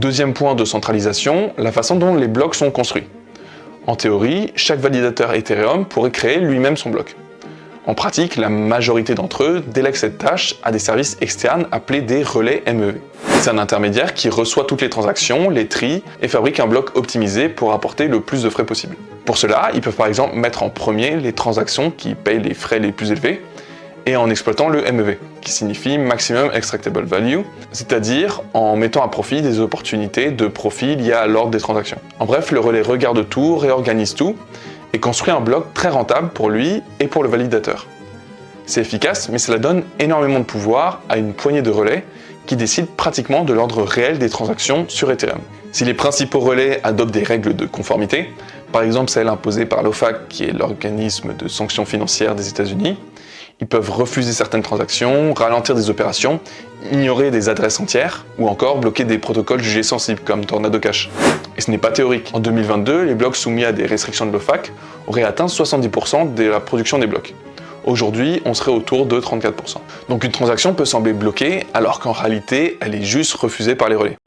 Deuxième point de centralisation, la façon dont les blocs sont construits. En théorie, chaque validateur Ethereum pourrait créer lui-même son bloc. En pratique, la majorité d'entre eux délèguent cette tâche à des services externes appelés des relais MEV. C'est un intermédiaire qui reçoit toutes les transactions, les trie et fabrique un bloc optimisé pour apporter le plus de frais possible. Pour cela, ils peuvent par exemple mettre en premier les transactions qui payent les frais les plus élevés et en exploitant le MEV, qui signifie Maximum Extractable Value, c'est-à-dire en mettant à profit des opportunités de profit liées à l'ordre des transactions. En bref, le relais regarde tout, réorganise tout, et construit un bloc très rentable pour lui et pour le validateur. C'est efficace, mais cela donne énormément de pouvoir à une poignée de relais qui décident pratiquement de l'ordre réel des transactions sur Ethereum. Si les principaux relais adoptent des règles de conformité, par exemple celles imposées par l'OFAC, qui est l'organisme de sanctions financières des États-Unis, ils peuvent refuser certaines transactions, ralentir des opérations, ignorer des adresses entières, ou encore bloquer des protocoles jugés sensibles comme Tornado Cash. Et ce n'est pas théorique. En 2022, les blocs soumis à des restrictions de l'OFAC auraient atteint 70% de la production des blocs. Aujourd'hui, on serait autour de 34%. Donc une transaction peut sembler bloquée, alors qu'en réalité, elle est juste refusée par les relais.